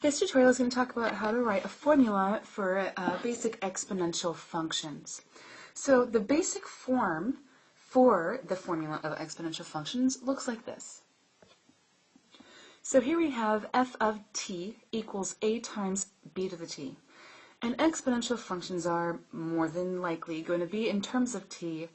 This tutorial is going to talk about how to write a formula for basic exponential functions. So the basic form for the formula of exponential functions looks like this. So here we have f of t equals a times b to the t. And exponential functions are more than likely going to be in terms of t,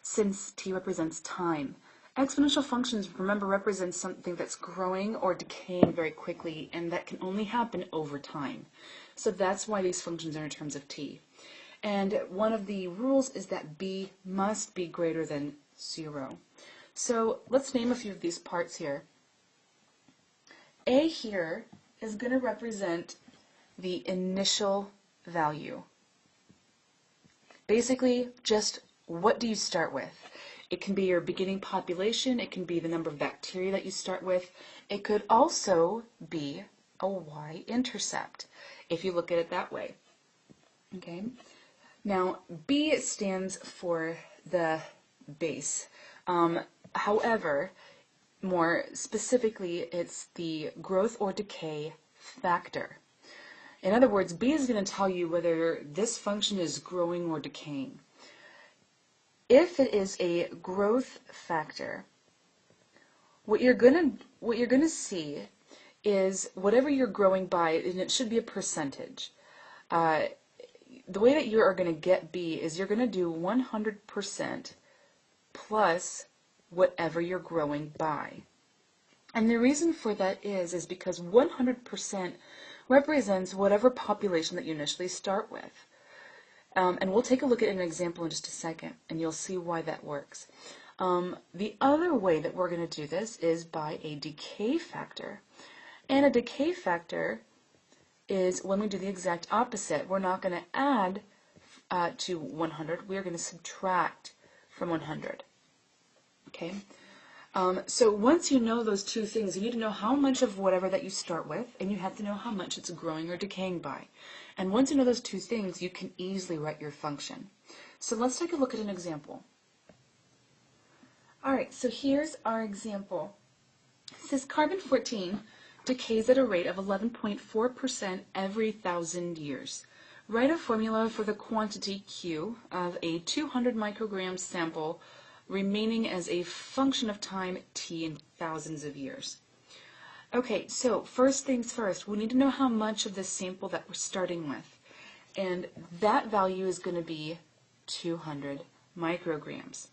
since t represents time. Exponential functions, remember, represent something that's growing or decaying very quickly, and that can only happen over time. So that's why these functions are in terms of t. And one of the rules is that b must be greater than 0. So let's name a few of these parts here. A here is going to represent the initial value. Basically, just what do you start with? It can be your beginning population, it can be the number of bacteria that you start with. It could also be a y-intercept, if you look at it that way. Okay. Now, B stands for the base. However, more specifically, it's the growth or decay factor. In other words, B is going to tell you whether this function is growing or decaying. If it is a growth factor, what you're gonna see is whatever you're growing by, and it should be a percentage. The way that you are going to get B is you're going to do 100% plus whatever you're growing by. And the reason for that is because 100% represents whatever population that you initially start with. And we'll take a look at an example in just a second, and you'll see why that works. The other way that we're going to do this is by a decay factor. And a decay factor is when we do the exact opposite. We're not going to add to 100. We're going to subtract from 100. Okay? So once you know those two things, you need to know how much of whatever that you start with, and you have to know how much it's growing or decaying by. And once you know those two things, you can easily write your function. So let's take a look at an example. Alright, so here's our example. It says carbon-14 decays at a rate of 11.4% every 1,000 years. Write a formula for the quantity Q of a 200 microgram sample remaining as a function of time t in thousands of years. Okay, so first things first, we need to know how much of this sample that we're starting with. And that value is going to be 200 micrograms.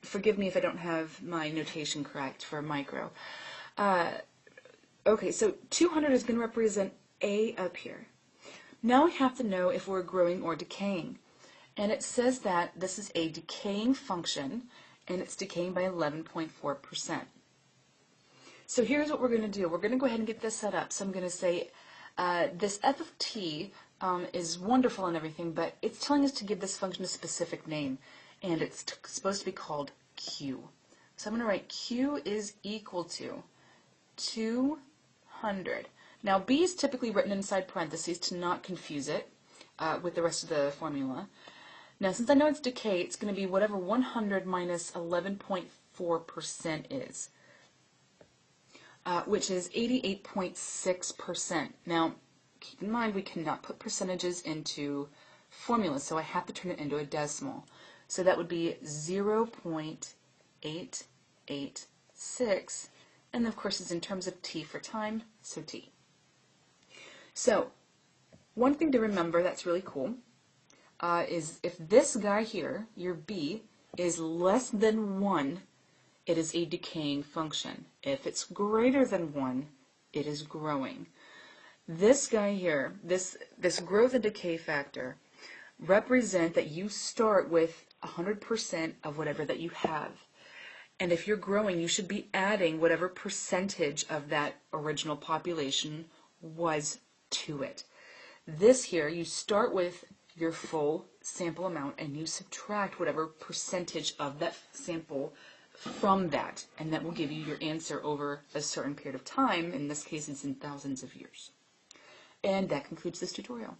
Forgive me if I don't have my notation correct for micro. Okay, so 200 is going to represent A up here. Now we have to know if we're growing or decaying. And it says that this is a decaying function, and it's decaying by 11.4%. So here's what we're going to do. We're going to go ahead and get this set up. So I'm going to say this f of t is wonderful and everything, but it's telling us to give this function a specific name, and it's supposed to be called q. So I'm going to write q is equal to 200. Now b is typically written inside parentheses to not confuse it with the rest of the formula. Now since I know it's decay, it's going to be whatever 100 minus 11.4% is. Which is 88.6%. Now, keep in mind we cannot put percentages into formulas, so I have to turn it into a decimal. So that would be 0.886, and of course it's in terms of t for time, so t. So, one thing to remember that's really cool is if this guy here, your b, is less than 1, it is a decaying function. If it's greater than 1, it is growing. This guy here, this growth and decay factor, represent that you start with 100% of whatever that you have. And if you're growing, you should be adding whatever percentage of that original population was to it. This here, you start with your full sample amount, and you subtract whatever percentage of that sample from that, and that will give you your answer over a certain period of time. In this case, it's in thousands of years. And that concludes this tutorial.